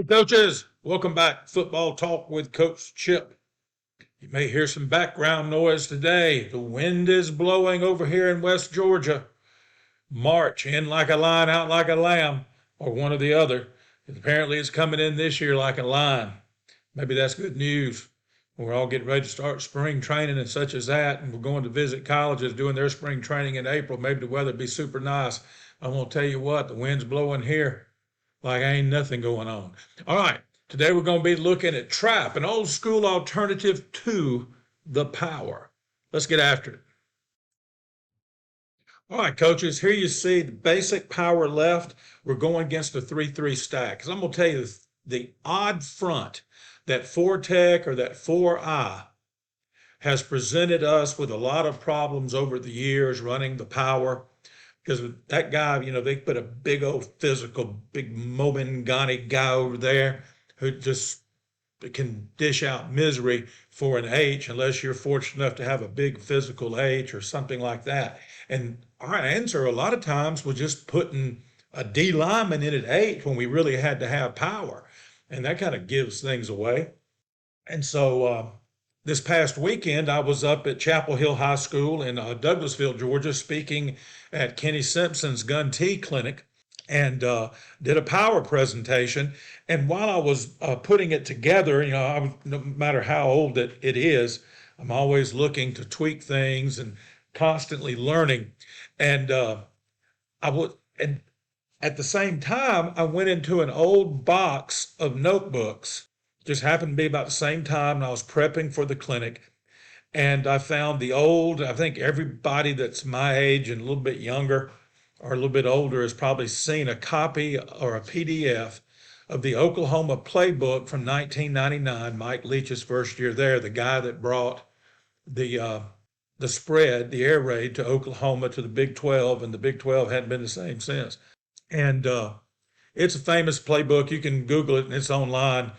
Coaches, welcome back. Football Talk with Coach Chip. You may hear some background noise today. The wind is blowing over here in West Georgia. March in like a lion, out like a lamb, or one or the other. Apparently, it's coming in this year like a lion. Maybe that's good news. We're all getting ready to start spring training and such as that, and we're going to visit colleges doing their spring training in April. Maybe the weather will be super nice. I'm going to tell you what, the wind's blowing here like ain't nothing going on. All right, today we're going to be looking at trap, an old school alternative to the power. Let's get after it. All right, coaches, here you see the basic power left. We're going against a 3-3 stack. Because I'm going to tell you the odd front, that 4-tech or that 4i, has presented us with a lot of problems over the years running the power. Because that guy, they put a big old physical, big Mobingani guy over there who just can dish out misery for an H unless you're fortunate enough to have a big physical H or something like that. And our answer a lot of times was just putting a D lineman in at H when we really had to have power. And that kind of gives things away. And so this past weekend, I was up at Chapel Hill High School in Douglasville, Georgia, speaking at Kenny Simpson's Gun T Clinic and did a power presentation. And while I was putting it together, no matter how old it is, I'm always looking to tweak things and constantly learning. And and at the same time, I went into an old box of notebooks. Just happened to be about the same time, and I was prepping for the clinic. And I found I think everybody that's my age and a little bit younger or a little bit older has probably seen a copy or a PDF of the Oklahoma playbook from 1999, Mike Leach's first year there, the guy that brought the spread, the air raid to Oklahoma to the Big 12, and the Big 12 hadn't been the same since. And it's a famous playbook. You can Google it, and it's online.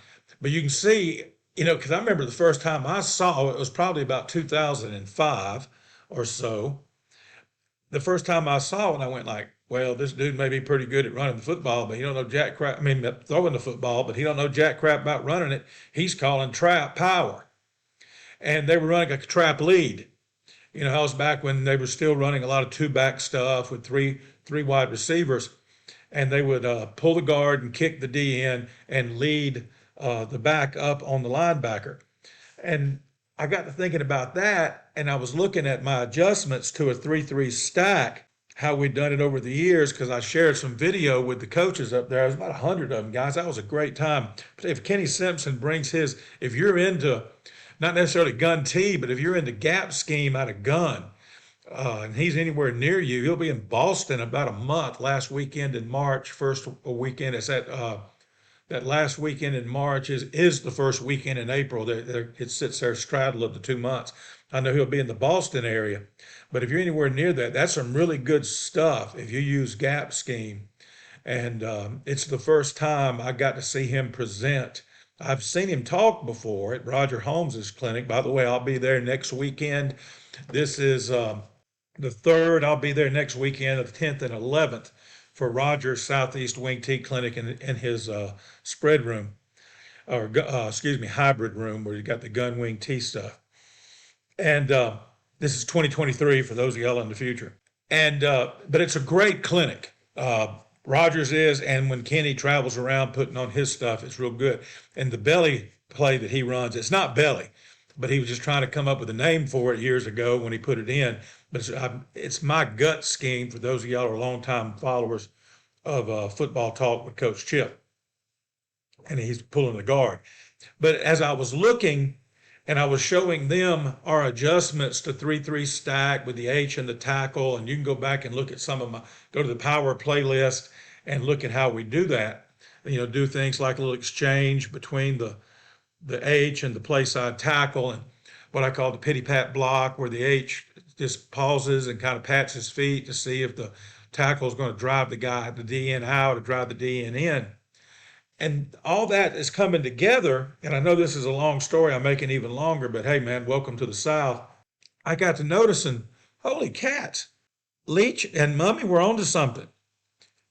But you can see, because I remember the first time I saw it was probably about 2005 or so. The first time I saw it, I went like, well, this dude may be pretty good at running the football, but he don't know jack crap. I mean, throwing the football, but he don't know jack crap about running it. He's calling trap power. And they were running a trap lead. That was back when they were still running a lot of two-back stuff with three wide receivers. And they would pull the guard and kick the D in and lead the back up on the linebacker. And I got to thinking about that, and I was looking at my adjustments to a 3-3 stack, how we'd done it over the years, because I shared some video with the coaches up there. There was about 100 of them, guys. That was a great time. But if Kenny Simpson brings if you're into, not necessarily gun T, but if you're into gap scheme out of gun, and he's anywhere near you, he'll be in Boston about a month, last weekend in March, first weekend. It's that last weekend in March is the first weekend in April. It sits there straddle of the 2 months. I know he'll be in the Boston area, but if you're anywhere near that, that's some really good stuff if you use gap scheme. And it's the first time I got to see him present. I've seen him talk before at Roger Holmes's clinic. By the way, I'll be there next weekend. This is the 3rd. I'll be there next weekend, the 10th and 11th. For Roger's Southeast Wing T Clinic in his spread room, or hybrid room, where you got the gun wing T stuff. And this is 2023 for those of y'all in the future. And but it's a great clinic. Rogers is, and when Kenny travels around putting on his stuff, it's real good. And the belly play that he runs, it's not belly, but he was just trying to come up with a name for it years ago when he put it in. But it's my gut scheme for those of y'all who are longtime followers of Football Talk with Coach Chip. And he's pulling the guard. But as I was looking and I was showing them our adjustments to 3-3 stack with the H and the tackle, and you can go back and look at go to the power playlist and look at how we do that. Do things like a little exchange between the H and the play side tackle, and what I call the pity pat block, where the H just pauses and kind of pats his feet to see if the tackle is going to drive the DN out or drive the DN in. And all that is coming together. And I know this is a long story. I'm making even longer, but hey, man, welcome to the South. I got to noticing, holy cats, Leach and Mummy were onto something,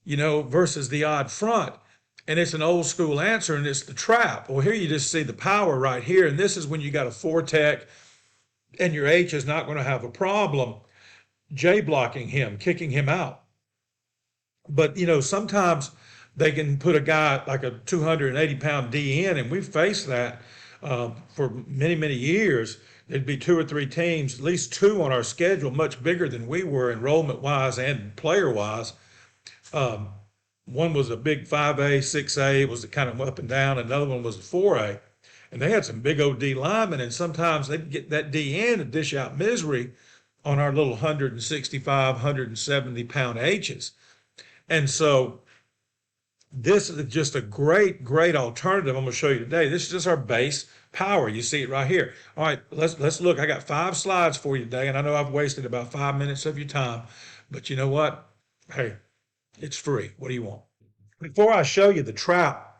versus the odd front. And it's an old school answer, and it's the trap. Well, here you just see the power right here. And this is when you got a four tech, and your H is not going to have a problem J blocking him, kicking him out. But, sometimes they can put a guy like a 280-pound D in, and we've faced that for many, many years. There'd be two or three teams, at least two on our schedule, much bigger than we were enrollment wise and player wise. One was a big 5A, 6A, was kind of up and down. Another one was a 4A. And they had some big old D linemen, and sometimes they'd get that D in and dish out misery on our little 165, 170-pound H's. And so this is just a great, great alternative I'm going to show you today. This is just our base power. You see it right here. All right, let's look. I got 5 slides for you today, and I know I've wasted about 5 minutes of your time, but you know what? Hey, it's free. What do you want? Before I show you the trap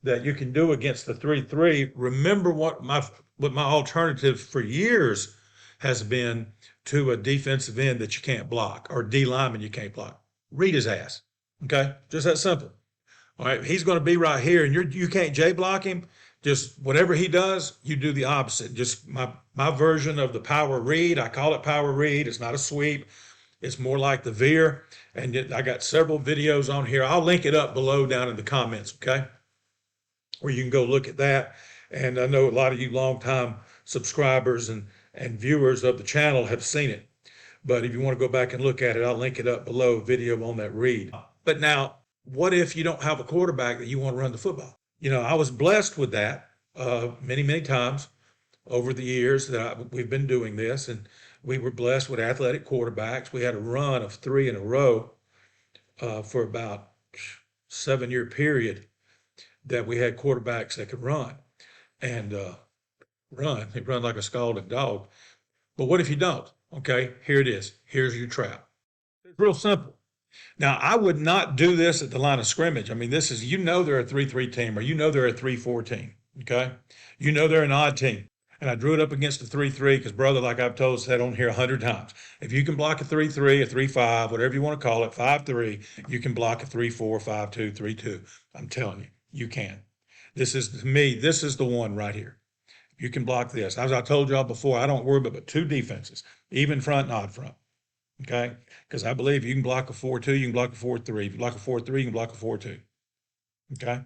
that you can do against the 3-3, remember what my alternative for years has been to a defensive end that you can't block, or D lineman you can't block. Read his ass. Okay, just that simple. All right, he's going to be right here, and you can't J block him. Just whatever he does, you do the opposite. Just my version of the power read. I call it power read. It's not a sweep. It's more like the veer. And I got several videos on here. I'll link it up below down in the comments, okay? Where you can go look at that. And I know a lot of you longtime subscribers and viewers of the channel have seen it. But if you want to go back and look at it, I'll link it up below, video on that read. But now, what if you don't have a quarterback that you want to run the football? I was blessed with that many, many times over the years that we've been doing this. And we were blessed with athletic quarterbacks. We had a run of 3 in a row for about 7-year period that we had quarterbacks that could run and They run like a scalded dog. But what if you don't? Okay, here it is. Here's your trap. It's real simple. Now, I would not do this at the line of scrimmage. I mean, this is, they're a 3-3 team, or they're a 3-4 team, okay? They're an odd team. And I drew it up against a 3-3 because, brother, like I've said on here 100 times, if you can block a 3-3, a 3-5, whatever you want to call it, 5-3, you can block a 3-4, 5-2, 3-2. I'm telling you, you can. This is, to me, this is the one right here. You can block this. As I told y'all before, I don't worry about 2 defenses, even front and odd front. Okay? Because I believe you can block a 4-2, you can block a 4-3. If you block a 4-3, you can block a 4-2. Okay?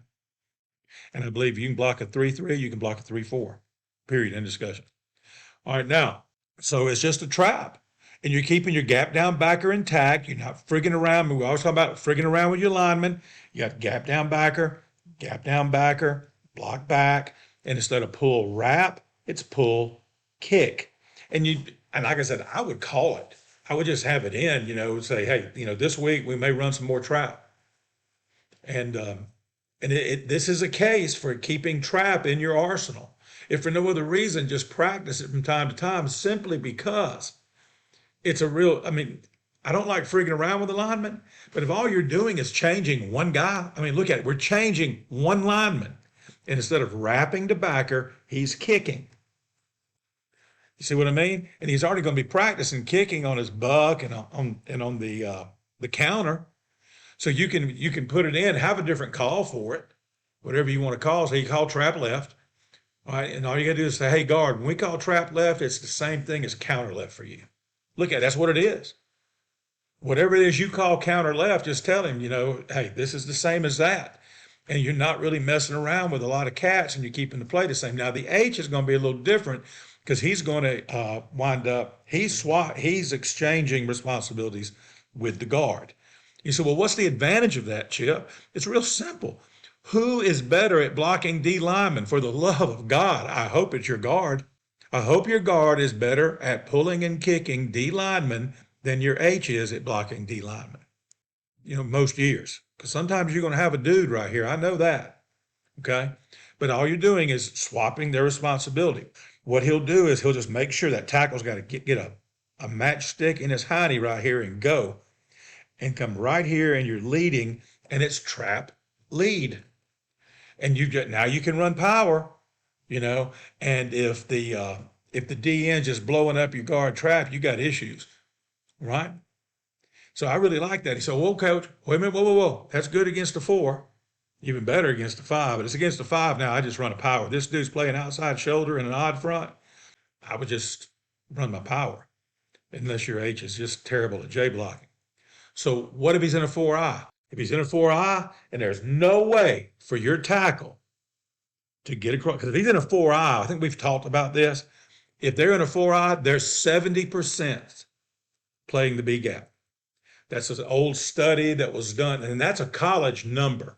And I believe you can block a 3-3, you can block a 3-4. Period. End discussion. All right, now, so it's just a trap. And you're keeping your gap down backer intact. You're not frigging around. We always talk about frigging around with your linemen. You got gap down backer, block back. And instead of pull wrap, it's pull kick. And like I said, I would call it. I would just have it in, say, hey, this week we may run some more trap. And this is a case for keeping trap in your arsenal. If for no other reason, just practice it from time to time, simply because it's I don't like freaking around with the lineman, but if all you're doing is changing one guy, look at it. We're changing one lineman. And instead of wrapping to backer, he's kicking. You see what I mean? And he's already going to be practicing kicking on his buck and on the counter. So you can put it in, have a different call for it, whatever you want to call. So you call trap left. All right, and all you got to do is say, hey, guard, when we call trap left, it's the same thing as counter left for you. Look at it, that's what it is. Whatever it is you call counter left, just tell him, hey, this is the same as that. And you're not really messing around with a lot of cats, and you're keeping the play the same. Now, the H is going to be a little different because he's going to wind up, he's exchanging responsibilities with the guard. You say, well, what's the advantage of that, Chip? It's real simple. Who is better at blocking D linemen? For the love of God, I hope it's your guard. I hope your guard is better at pulling and kicking D linemen than your H is at blocking D linemen. Most years. Because sometimes you're going to have a dude right here. I know that. Okay? But all you're doing is swapping their responsibility. What he'll do is he'll just make sure that tackle's got to get a matchstick in his hiney right here and go. And come right here and you're leading, and it's trap lead. And now you can run power, and if the DN's just blowing up your guard trap, you got issues, right? So I really like that. He said, whoa, coach, wait a minute, whoa. That's good against the 4. Even better against a five, but it's against a five now. I just run a power. This dude's playing outside shoulder and an odd front. I would just run my power, unless your H is just terrible at J blocking. So what if he's in a 4-eye? If he's in a 4-eye and there's no way for your tackle to get across, because if he's in a 4-eye, I think we've talked about this. If they're in a 4-eye, they're 70% playing the B gap. That's an old study that was done, and that's a college number.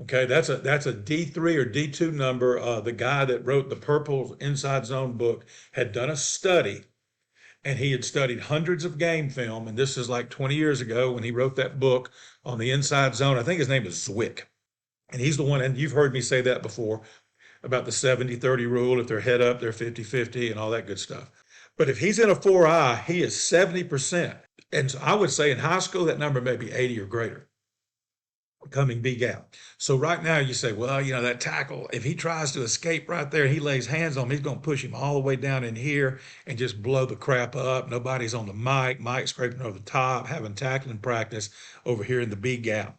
Okay, that's a D3 or D2 number. The guy that wrote the Purple Inside Zone book had done a study, and he had studied hundreds of game film. And this is like 20 years ago when he wrote that book on the inside zone. I think his name is Zwick. And he's the one, and you've heard me say that before about the 70-30 rule. If they're head up, they're 50-50 and all that good stuff. But if he's in a 4-eye, he is 70%. And so I would say in high school, that number may be 80 or greater coming B gap. So right now you say, well, that tackle, if he tries to escape right there, he lays hands on him, he's going to push him all the way down in here and just blow the crap up. Nobody's on the mic. Mike's scraping over the top, having tackling practice over here in the B gap.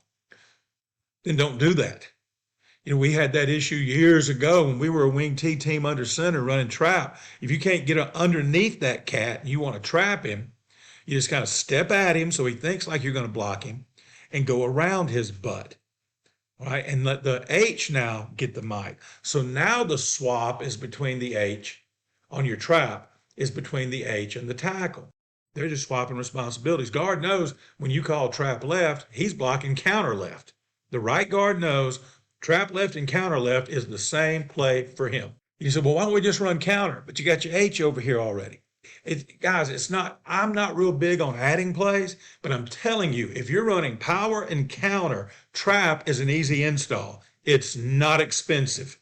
Then don't do that. We had that issue years ago when we were a wing T team under center running trap. If you can't get underneath that cat and you want to trap him, you just kind of step at him so he thinks like you're going to block him and go around his butt, right? And let the H now get the mic. So now the swap is between the H on your trap is between the H and the tackle. They're just swapping responsibilities. Guard knows when you call trap left, he's blocking counter left. The right guard knows trap left and counter left is the same play for him. You say, well, why don't we just run counter? But you got your H over here already. Guys, I'm not real big on adding plays, but I'm telling you, if you're running power and counter, trap is an easy install. It's not expensive,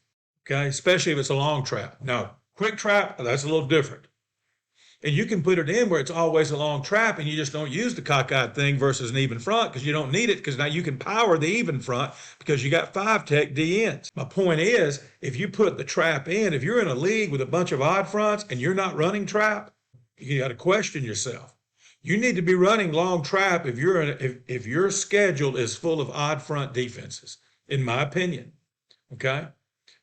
okay? Especially if it's a long trap. No, quick trap, that's a little different. And you can put it in where it's always a long trap and you just don't use the cockeyed thing versus an even front because you don't need it because now you can power the even front because you got 5-tech D ends. My point is, if you put the trap in, if you're in a league with a bunch of odd fronts and you're not running trap, you got to question yourself. You need to be running long trap if your schedule is full of odd front defenses, in my opinion. Okay?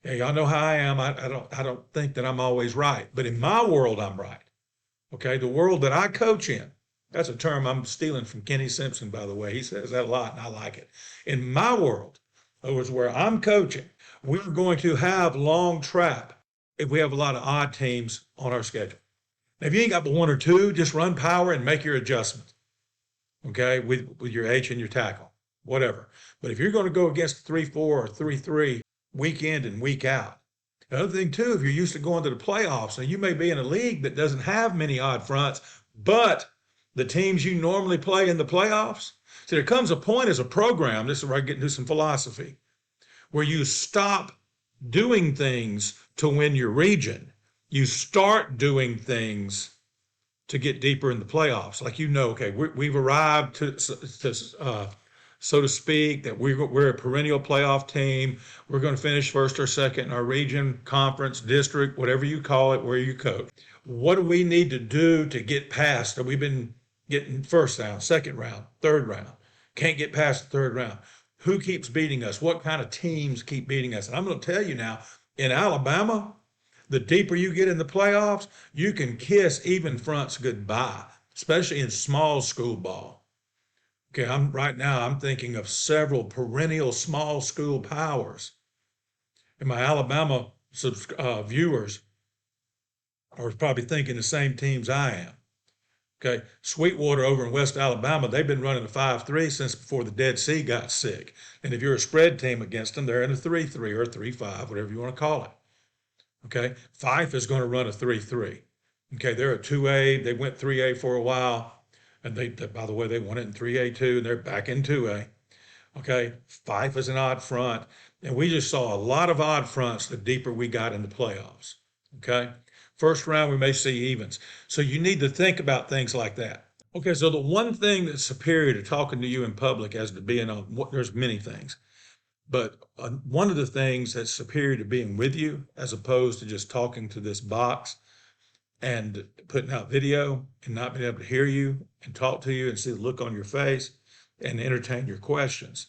Yeah, y'all know how I am. I don't think that I'm always right, but in my world, I'm right. Okay, the world that I coach in, that's a term I'm stealing from Kenny Simpson, by the way. He says that a lot, and I like it. In my world, in other words, where I'm coaching, we're going to have long trap if we have a lot of odd teams on our schedule. Now, if you ain't got but one or two, just run power and make your adjustment, okay, with your H and your tackle, whatever. But if you're going to go against 3-4 or 3-3 week in and week out, the other thing, too, if you're used to going to the playoffs, now you may be in a league that doesn't have many odd fronts, but the teams you normally play in the playoffs, see, there comes a point as a program, this is where I get into some philosophy, where you stop doing things to win your region. You start doing things to get deeper in the playoffs. Like, okay, we've arrived to so to speak, that we're a perennial playoff team. We're going to finish first or second in our region, conference, district, whatever you call it, where you coach. What do we need to do to get past? Have we been getting first round, second round, third round? Can't get past the third round. Who keeps beating us? What kind of teams keep beating us? And I'm going to tell you now, in Alabama, the deeper you get in the playoffs, you can kiss even fronts goodbye, especially in small school ball. Okay, right now I'm thinking of several perennial small school powers. And my Alabama viewers are probably thinking the same teams I am. Okay, Sweetwater over in West Alabama, they've been running a 5-3 since before the Dead Sea got sick. And if you're a spread team against them, they're in a 3-3 or a 3-5, whatever you want to call it. Okay, Fife is going to run a 3-3. Okay, they're a 2A. They went 3A for a while. And they, by the way, they won it in 3A too, and they're back in 2A. Okay, Fife is an odd front. And we just saw a lot of odd fronts the deeper we got in the playoffs. Okay, first round we may see evens. So you need to think about things like that. Okay, so the one thing that's superior to talking to you in public as to being on, there's many things. But one of the things that's superior to being with you as opposed to just talking to this box and putting out video and not being able to hear you and talk to you and see the look on your face and entertain your questions.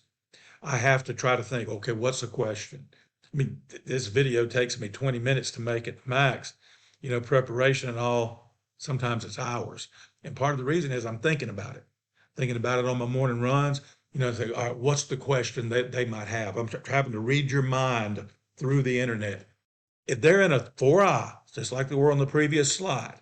I have to try to think, okay, what's the question? I mean, this video takes me 20 minutes to make it max, preparation and all. Sometimes it's hours. And part of the reason is I'm thinking about it on my morning runs. Think, all right, what's the question that they might have? I'm having to read your mind through the internet. If they're in a 4-eye, just like they were on the previous slide,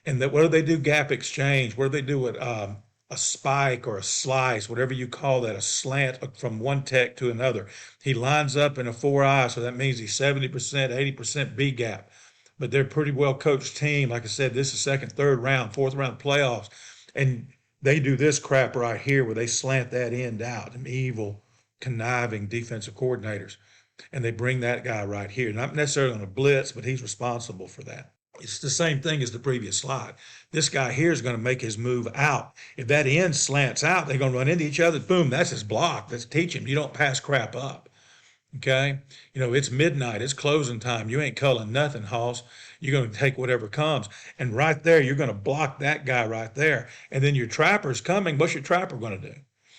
and what do they do? Gap exchange. What do they do with a spike or a slice, whatever you call that, a slant from one tech to another? He lines up in a 4-eye, so that means he's 70%, 80% B gap. But they're a pretty well coached team. Like I said, this is second, third round, fourth round playoffs. And they do this crap right here where they slant that end out, them evil, conniving defensive coordinators. And they bring that guy right here. Not necessarily on a blitz, but he's responsible for that. It's the same thing as the previous slide. This guy here is going to make his move out. If that end slants out, they're going to run into each other. Boom, that's his block. That's teaching. You don't pass crap up. Okay? It's midnight. It's closing time. You ain't culling nothing, Hoss. You're going to take whatever comes. And right there, you're going to block that guy right there. And then your trapper's coming. What's your trapper going to do?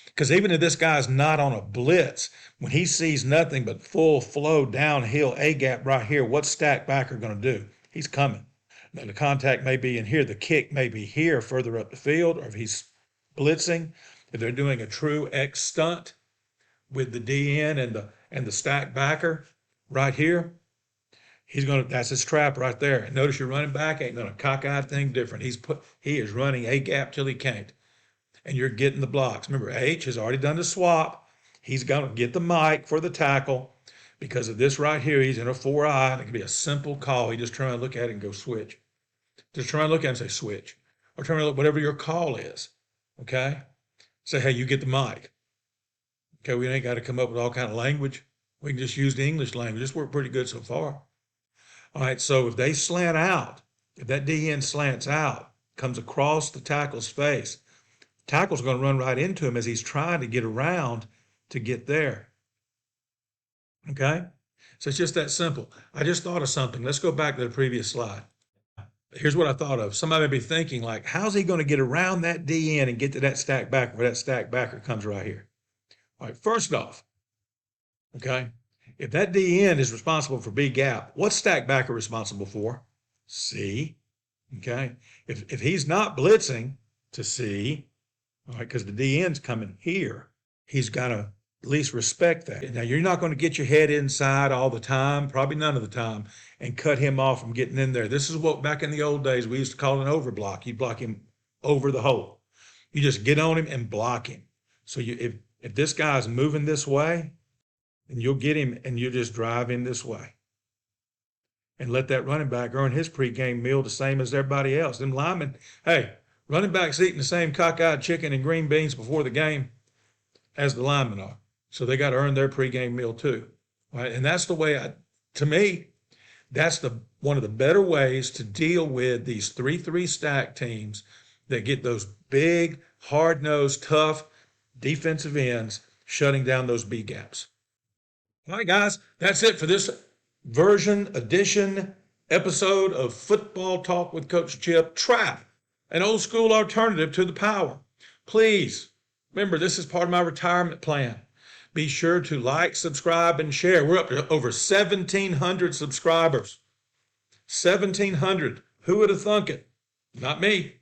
Because even if this guy's not on a blitz, when he sees nothing but full flow downhill A gap right here, what's stack backer going to do? He's coming. Now, the contact may be in here. The kick may be here further up the field, or if he's blitzing, if they're doing a true X stunt with the DN and the stack backer right here, that's his trap right there. And notice your running back ain't gonna cockeyed thing different. He is running A gap till he can't. And you're getting the blocks. Remember, H has already done the swap. He's gonna get the mic for the tackle. Because of this right here, he's in a 4-eye. It can be a simple call. You just turn around, look at it, and go switch. Just try and look at it and say switch. Or turn around, whatever your call is. Okay? Say, hey, you get the mic. Okay, we ain't got to come up with all kind of language. We can just use the English language. This worked pretty good so far. All right, so if they slant out, if that DN slants out, comes across the tackle's face, tackle's going to run right into him as he's trying to get around to get there. Okay? So it's just that simple. I just thought of something. Let's go back to the previous slide. Here's what I thought of. Somebody may be thinking, like, how's he going to get around that DN and get to that stack backer where that stack backer comes right here? All right, first off, okay, if that DN is responsible for B gap, what's stack backer responsible for? C. Okay? If he's not blitzing to C, all right, because the DN's coming here, he's got to at least respect that. Now, you're not going to get your head inside all the time, probably none of the time, and cut him off from getting in there. This is what back in the old days we used to call an overblock. You block him over the hole. You just get on him and block him. So if this guy's moving this way, then you'll get him and you just drive in this way. And let that running back earn his pregame meal the same as everybody else. Them linemen, hey, running backs eating the same cockeyed chicken and green beans before the game as the linemen are. So they got to earn their pregame meal too. Right? And that's the way to me, that's one of the better ways to deal with these 3-3 stack teams that get those big, hard-nosed, tough defensive ends shutting down those B gaps. All right, guys, that's it for this edition episode of Football Talk with Coach Chip. Trap, an old school alternative to the power. Please, remember, this is part of my retirement plan. Be sure to like, subscribe, and share. We're up to over 1,700 subscribers. 1,700. Who would have thunk it? Not me.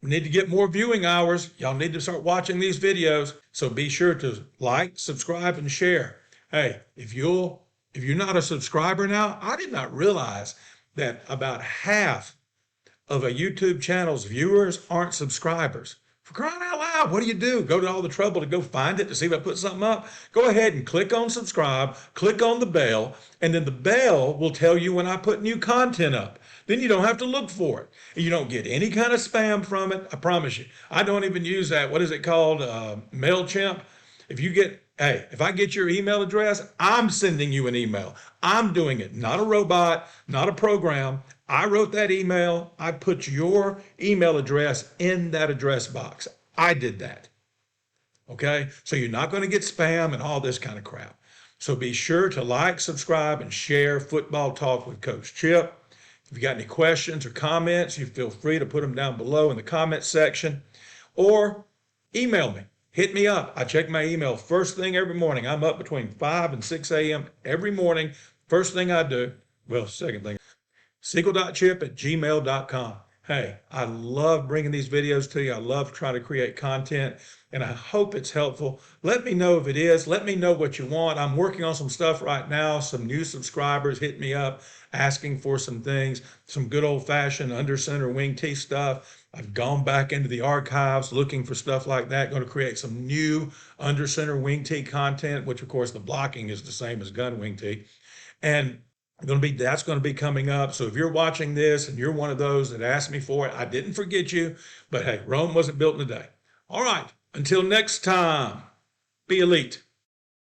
We need to get more viewing hours. Y'all need to start watching these videos. So be sure to like, subscribe, and share. Hey, if you're not a subscriber now, I did not realize that about half of a YouTube channel's viewers aren't subscribers. For crying out loud, what do? Go to all the trouble to go find it to see if I put something up? Go ahead and click on subscribe, click on the bell, and then the bell will tell you when I put new content up. Then you don't have to look for it. You don't get any kind of spam from it. I promise you. I don't even use that. What is it called? MailChimp. If I get your email address, I'm sending you an email. I'm doing it, not a robot, not a program. I wrote that email. I put your email address in that address box. I did that. Okay? So you're not going to get spam and all this kind of crap. So be sure to like, subscribe, and share Football Talk with Coach Chip. If you got any questions or comments, you feel free to put them down below in the comment section or email me. hit me up. I check my email first thing every morning. I'm up between 5 and 6 a.m. every morning. First thing I do, well, second thing, siegel.chip@gmail.com. Hey, I love bringing these videos to you. I love trying to create content, and I hope it's helpful. Let me know if it is. Let me know what you want. I'm working on some stuff right now. Some new subscribers hit me up asking for some things, some good old-fashioned under center wing T stuff. I've gone back into the archives looking for stuff like that. Going to create some new under center wing T content, which of course the blocking is the same as gun wing T. And that's going to be coming up. So if you're watching this and you're one of those that asked me for it, I didn't forget you, but hey, Rome wasn't built in a day. All right, until next time, be elite.